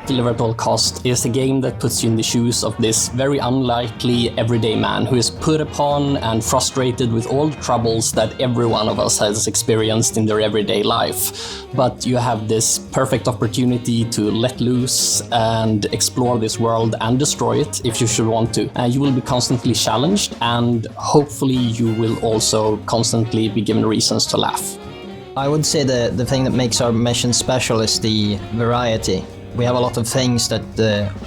Deliver at All Cost is a game that puts you in the shoes of this very unlikely everyday man who is put upon and frustrated with all the troubles that every one of us has experienced in their everyday life. But you have this perfect opportunity to let loose and explore this world and destroy it if you should want to. You will be constantly challenged, and hopefully you will also constantly be given reasons to laugh. I would say the thing that makes our mission special is the variety. We have a lot of things that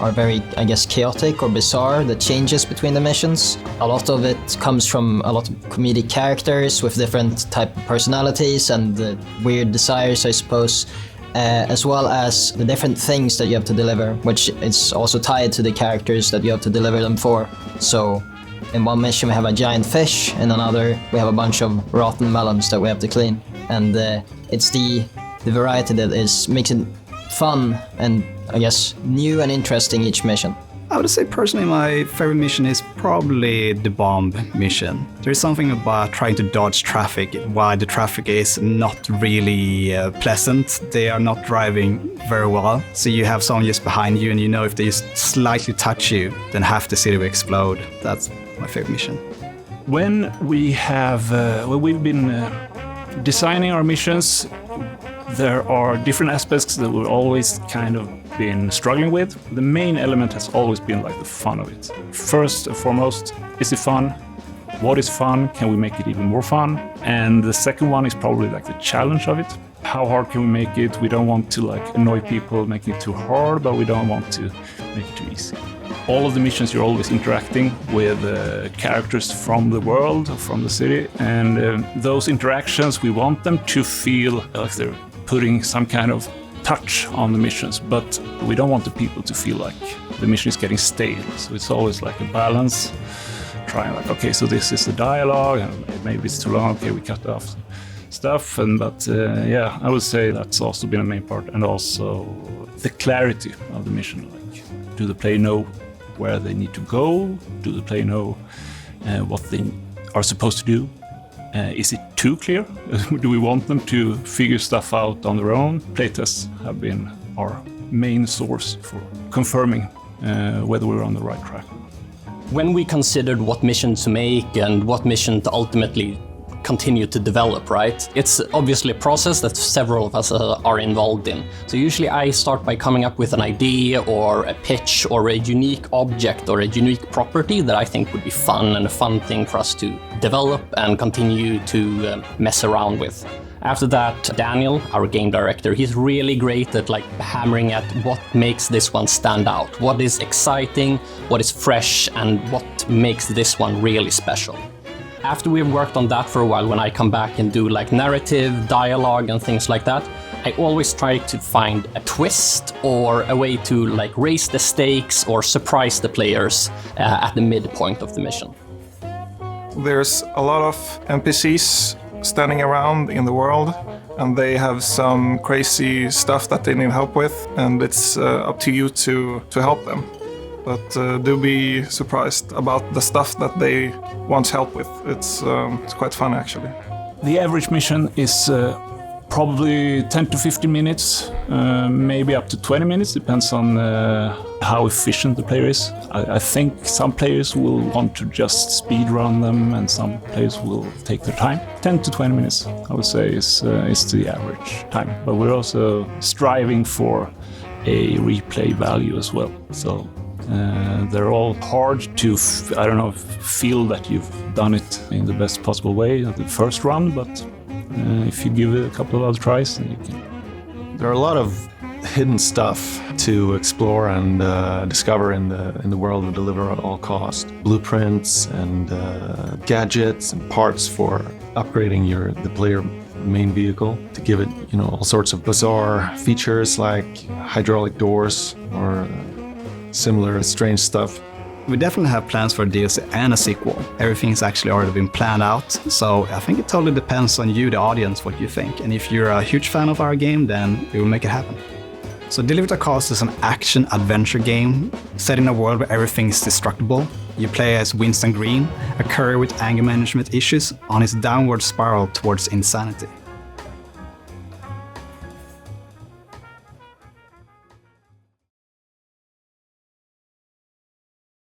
are very, I guess, chaotic or bizarre, that changes between the missions. A lot of it comes from a lot of comedic characters with different type of personalities and weird desires, I suppose, as well as the different things that you have to deliver, which is also tied to the characters that you have to deliver them for. So in one mission we have a giant fish, in another we have a bunch of rotten melons that we have to clean. And it's the variety that makes it fun and, I guess, new and interesting each mission. I would say personally my favorite mission is probably the bomb mission. There's something about trying to dodge traffic while the traffic is not really pleasant. They are not driving very well. So you have someone just behind you and you know if they just slightly touch you, then half the city will explode. That's my favorite mission. When we have, we've been designing our missions, there are different aspects that we've always kind of been struggling with. The main element has always been like the fun of it. First and foremost, is it fun? What is fun? Can we make it even more fun? And the second one is probably like the challenge of it. How hard can we make it? We don't want to like annoy people, making it too hard, but we don't want to make it too easy. All of the missions you're always interacting with characters from the world, from the city, and those interactions, we want them to feel like they're putting some kind of touch on the missions, but we don't want the people to feel like the mission is getting stale. So it's always like a balance, trying like, okay, so this is the dialogue, and maybe it's too long, okay, we cut off stuff, but yeah, I would say that's also been a main part, and also the clarity of the mission. Like, do the player know where they need to go? Do the player know what they are supposed to do? Is it too clear? Do we want them to figure stuff out on their own? Playtests have been our main source for confirming whether we're on the right track. When we considered what mission to make and what mission to ultimately continue to develop, right? It's obviously a process that several of us are involved in. So usually I start by coming up with an idea or a pitch or a unique object or a unique property that I think would be fun and a fun thing for us to develop and continue to mess around with. After that, Daniel, our game director, he's really great at like hammering at what makes this one stand out, what is exciting, what is fresh, and what makes this one really special. After we've worked on that for a while, when I come back and do like narrative, dialogue and things like that, I always try to find a twist or a way to like raise the stakes or surprise the players at the midpoint of the mission. There's a lot of NPCs standing around in the world, and they have some crazy stuff that they need help with, and it's up to you to help them. But do be surprised about the stuff that they want help with. It's quite fun, actually. The average mission is probably 10 to 15 minutes, maybe up to 20 minutes, depends on how efficient the player is. I think some players will want to just speed run them, and some players will take their time. 10 to 20 minutes, I would say, is the average time. But we're also striving for a replay value as well. So they're all hard to, feel that you've done it in the best possible way at the first run, but if you give it a couple of other tries, then you can. There are a lot of hidden stuff to explore and discover in the world of Deliver at All Cost. Blueprints and gadgets and parts for upgrading the player main vehicle to give it, all sorts of bizarre features like hydraulic doors or similar strange stuff. We definitely have plans for a DLC and a sequel. Everything's actually already been planned out, so I think it totally depends on you, the audience, what you think. And if you're a huge fan of our game, then we will make it happen. So Deliver at All Cost is an action-adventure game set in a world where everything is destructible. You play as Winston Green, a courier with anger management issues on his downward spiral towards insanity.